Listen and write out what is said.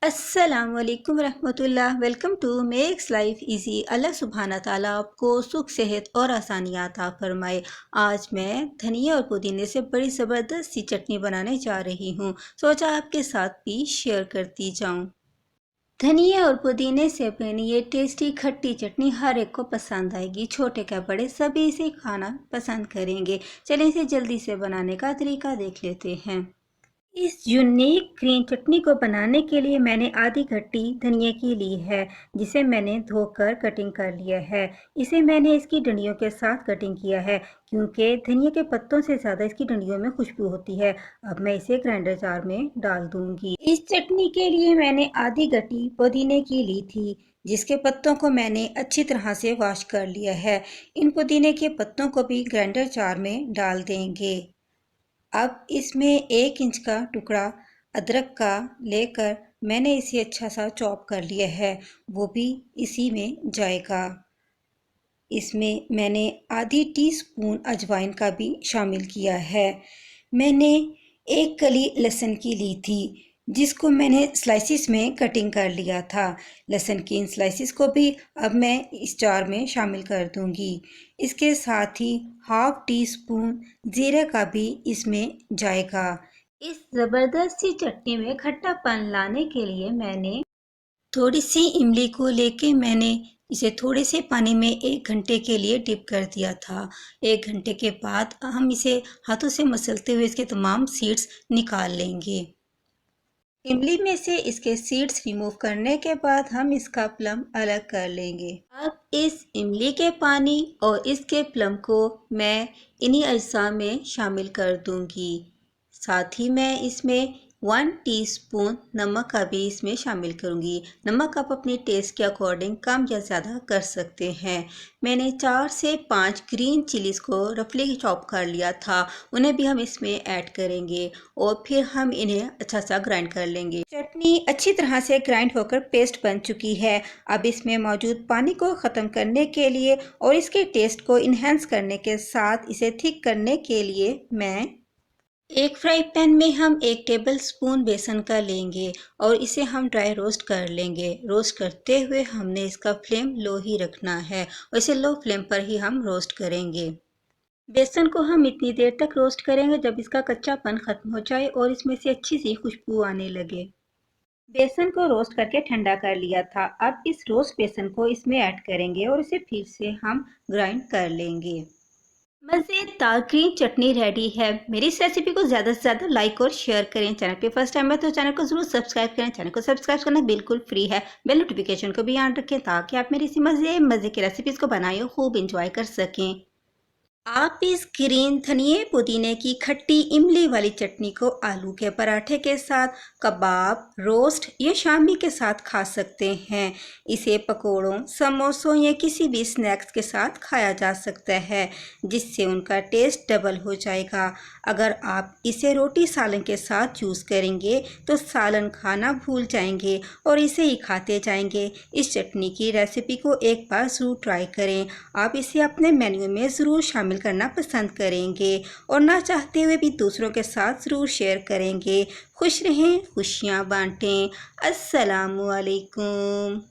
अस्सलाम वालेकुम रहमतुल्लाह। Welcome to makes life easy. अल्लाह सुब्हाना ताला आपको सुख सेहत और आसानियाँ अता फरमाए। आज मैं धनिया और पुदीने से बड़ी ज़बरदस्त सी चटनी बनाने जा रही हूँ। सोचा आपके साथ भी शेयर करती जाऊँ। धनिया और पुदीने से बनी ये टेस्टी खट्टी चटनी हर एक को पसंद आएगी। छोटे क्या बड़े सभी इसे खाना पसंद करेंगे। चलिए इसे जल्दी से बनाने का तरीका देख लेते हैं। इस यूनिक ग्रीन चटनी को बनाने के लिए मैंने आधी गट्टी धनिया की ली है, जिसे मैंने धोकर कटिंग कर लिया है। इसे मैंने इसकी डंडियों के साथ कटिंग किया है, क्योंकि धनिया के पत्तों से ज़्यादा इसकी डंडियों में खुशबू होती है। अब मैं इसे ग्राइंडर जार में डाल दूंगी। इस चटनी के लिए मैंने आधी गट्टी पुदीने की ली थी, जिसके पत्तों को मैंने अच्छी तरह से वॉश कर लिया है। इन पुदीने के पत्तों को भी ग्राइंडर जार में डाल देंगे। अब इसमें 1 इंच का टुकड़ा अदरक का लेकर मैंने इसे अच्छा सा चॉप कर लिया है, वो भी इसी में जाएगा। इसमें मैंने आधी टीस्पून अजवाइन का भी शामिल किया है। मैंने 1 कली लहसुन की ली थी, जिसको मैंने स्लाइसिस में कटिंग कर लिया था। लहसुन की इन स्लाइसिस को भी अब मैं इस जार में शामिल कर दूंगी। इसके साथ ही हाफ टी स्पून जीरे का भी इसमें जाएगा। इस ज़बरदस्त सी चटनी में खट्टापन लाने के लिए मैंने थोड़ी सी इमली को लेके मैंने इसे थोड़े से पानी में 1 घंटे के लिए डिप कर दिया था। 1 घंटे के बाद हम इसे हाथों से मसलते हुए इसके तमाम सीड्स निकाल लेंगे। इमली में से इसके सीड्स रिमूव करने के बाद हम इसका प्लम अलग कर लेंगे। अब इस इमली के पानी और इसके प्लम को मैं इन्हीं अज्जा में शामिल कर दूंगी। साथ ही मैं इसमें 1 टीस्पून नमक का भी इसमें शामिल करूंगी। नमक आप अपने टेस्ट के अकॉर्डिंग कम या ज़्यादा कर सकते हैं। मैंने 4 से 5 ग्रीन चिलीज़ को रफली चॉप कर लिया था, उन्हें भी हम इसमें ऐड करेंगे और फिर हम इन्हें अच्छा सा ग्राइंड कर लेंगे। चटनी अच्छी तरह से ग्राइंड होकर पेस्ट बन चुकी है। अब इसमें मौजूद पानी को ख़त्म करने के लिए और इसके टेस्ट को इन्हेंस करने के साथ इसे थिक करने के लिए मैं एक फ्राई पैन में हम 1 टेबल स्पून बेसन का लेंगे और इसे हम ड्राई रोस्ट कर लेंगे। रोस्ट करते हुए हमने इसका फ्लेम लो ही रखना है और इसे लो फ्लेम पर ही हम रोस्ट करेंगे। बेसन को हम इतनी देर तक रोस्ट करेंगे जब इसका कच्चापन खत्म हो जाए और इसमें से अच्छी सी खुशबू आने लगे। बेसन को रोस्ट करके ठंडा कर लिया था। अब इस रोस्ट बेसन को इसमें ऐड करेंगे और इसे फिर से हम ग्राइंड कर लेंगे। मज़ेदार ग्रीन चटनी रेडी है। मेरी इस रेसिपी को ज़्यादा से ज़्यादा लाइक और शेयर करें। चैनल पे फर्स्ट टाइम है तो चैनल को ज़रूर सब्सक्राइब करें। चैनल को सब्सक्राइब करना बिल्कुल फ्री है। बेल नोटिफिकेशन को भी ऑन रखें ताकि आप मेरी इसी मज़े की रेसिपीज़ को बनाए और खूब इंजॉय कर सकें। आप इस ग्रीन धनिए पुदीने की खट्टी इमली वाली चटनी को आलू के पराठे के साथ, कबाब, रोस्ट या शामी के साथ खा सकते हैं। इसे पकोड़ों, समोसों या किसी भी स्नैक्स के साथ खाया जा सकता है, जिससे उनका टेस्ट डबल हो जाएगा। अगर आप इसे रोटी सालन के साथ यूज़ करेंगे तो सालन खाना भूल जाएंगे और इसे ही खाते जाएंगे। इस चटनी की रेसिपी को एक बार ज़रूर ट्राई करें। आप इसे अपने मेन्यू में ज़रूर शामिल करना पसंद करेंगे और ना चाहते हुए भी दूसरों के साथ ज़रूर शेयर करेंगे। खुश रहें, खुशियाँ बांटें। अस्सलामु अलैकुम।